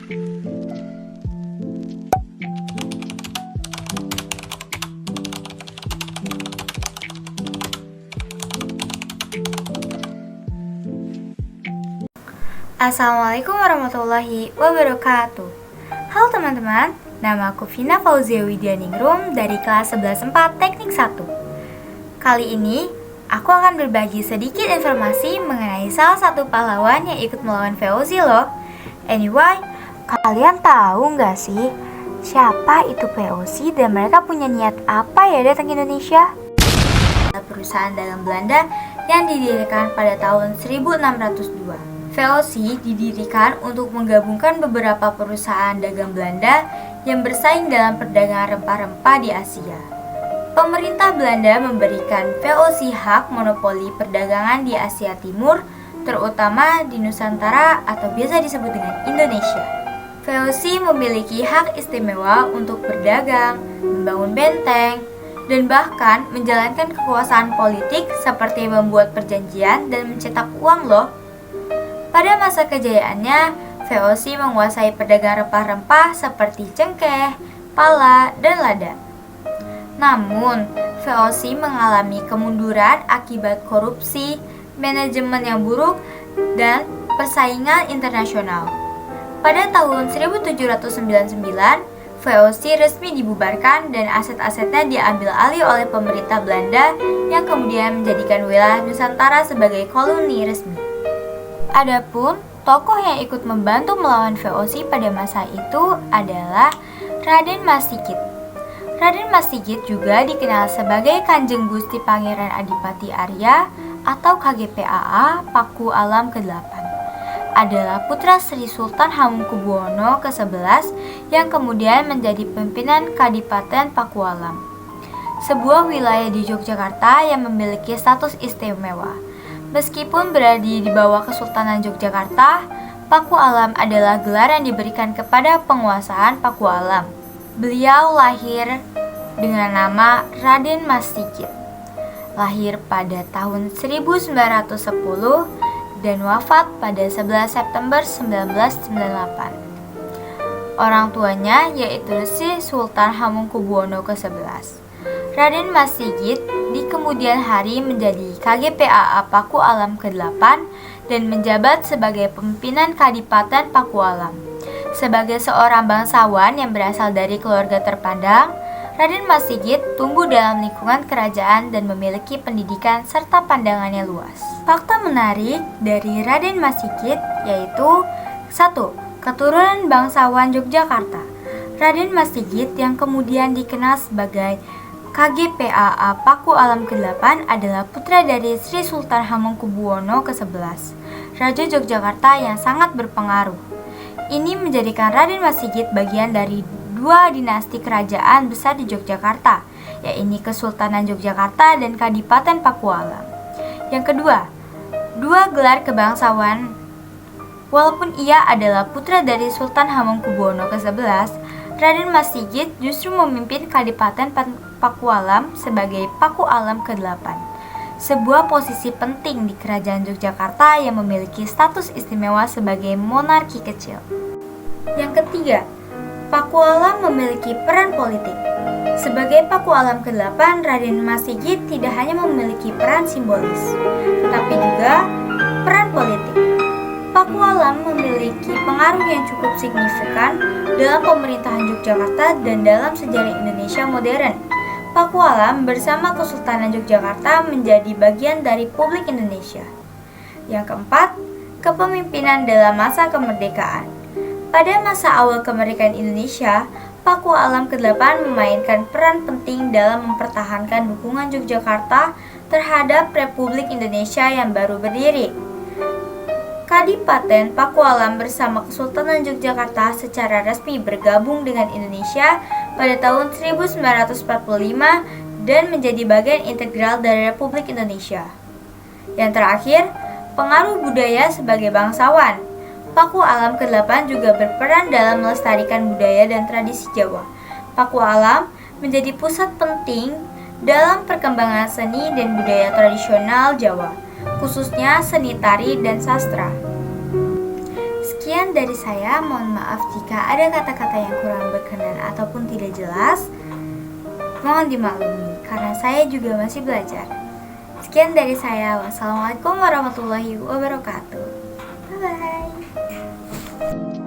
Assalamualaikum warahmatullahi wabarakatuh. Halo teman-teman, nama aku Vina Fauzia Widyaningrum dari kelas 11/4 Teknik 1. Kali ini, aku akan berbagi sedikit informasi mengenai salah satu pahlawan yang ikut melawan VOC loh. Anyway, kalian tahu nggak sih siapa itu VOC dan mereka punya niat apa ya datang ke Indonesia? Perusahaan dagang Belanda yang didirikan pada tahun 1602. VOC didirikan untuk menggabungkan beberapa perusahaan dagang Belanda yang bersaing dalam perdagangan rempah-rempah di Asia. Pemerintah Belanda memberikan VOC hak monopoli perdagangan di Asia Timur, terutama di Nusantara atau biasa disebut dengan Indonesia. VOC memiliki hak istimewa untuk berdagang, membangun benteng, dan bahkan menjalankan kekuasaan politik seperti membuat perjanjian dan mencetak uang loh. Pada masa kejayaannya, VOC menguasai perdagangan rempah-rempah seperti cengkeh, pala, dan lada. Namun, VOC mengalami kemunduran akibat korupsi, manajemen yang buruk, dan persaingan internasional. Pada tahun 1799, VOC resmi dibubarkan dan aset-asetnya diambil alih oleh pemerintah Belanda yang kemudian menjadikan wilayah Nusantara sebagai koloni resmi. Adapun tokoh yang ikut membantu melawan VOC pada masa itu adalah Raden Mas Sigit. Raden Mas Sigit juga dikenal sebagai Kanjeng Gusti Pangeran Adipati Arya atau KGPAA Paku Alam ke-8. Adalah putra Sri Sultan Hamengkubuwono ke-11 yang kemudian menjadi pimpinan Kadipaten Pakualam, sebuah wilayah di Yogyakarta yang memiliki status istimewa. Meskipun berada di bawah Kesultanan Yogyakarta, Pakualam adalah gelar yang diberikan kepada penguasaan Pakualam. Beliau lahir dengan nama Raden Mas Sigit. Lahir pada tahun 1910 dan wafat pada 11 September 1998. Orang tuanya yaitu Sri Sultan Hamengkubuwono ke-11. Raden Mas Sigit di kemudian hari menjadi KGPAA Pakualam ke-8 dan menjabat sebagai pimpinan Kadipaten Pakualam. Sebagai seorang bangsawan yang berasal dari keluarga terpandang, Raden Mas Sigit tumbuh dalam lingkungan kerajaan dan memiliki pendidikan serta pandangannya luas. Fakta menarik dari Raden Mas Sigit yaitu 1. Keturunan bangsawan Yogyakarta. Raden Mas Sigit yang kemudian dikenal sebagai KGPAA Pakualam ke-8 adalah putra dari Sri Sultan Hamengkubuwono ke-11, Raja Yogyakarta yang sangat berpengaruh. Ini menjadikan Raden Mas Sigit bagian dari dua dinasti kerajaan besar di Yogyakarta, yaitu Kesultanan Yogyakarta dan Kadipaten Pakualam. Yang kedua, dua gelar kebangsawan. Walaupun ia adalah putra dari Sultan Hamengkubuwono ke-11, Raden Mas Sigit justru memimpin Kadipaten Pakualam sebagai Pakualam ke-8, sebuah posisi penting di Kerajaan Yogyakarta yang memiliki status istimewa sebagai monarki kecil. Yang ketiga, Pakualam memiliki peran politik. Sebagai Pakualam ke-8, Raden Mas Sigit tidak hanya memiliki peran simbolis, tetapi juga peran politik. Pakualam memiliki pengaruh yang cukup signifikan dalam pemerintahan Yogyakarta dan dalam sejarah Indonesia modern. Pakualam bersama Kesultanan Yogyakarta menjadi bagian dari Republik Indonesia. Yang keempat, kepemimpinan dalam masa kemerdekaan. Pada masa awal kemerdekaan Indonesia, Pakualam ke-8 memainkan peran penting dalam mempertahankan dukungan Yogyakarta terhadap Republik Indonesia yang baru berdiri. Kadipaten Pakualam bersama Kesultanan Yogyakarta secara resmi bergabung dengan Indonesia pada tahun 1945 dan menjadi bagian integral dari Republik Indonesia. Yang terakhir, pengaruh budaya sebagai bangsawan. Pakualam ke-8 juga berperan dalam melestarikan budaya dan tradisi Jawa. Pakualam menjadi pusat penting dalam perkembangan seni dan budaya tradisional Jawa, khususnya seni tari dan sastra. Sekian Sekian dari saya, mohon maaf jika ada kata-kata yang kurang berkenan ataupun tidak jelas. Mohon dimaklumi, karena saya juga masih belajar. Sekian dari saya, wassalamualaikum warahmatullahi wabarakatuh. Bye-bye.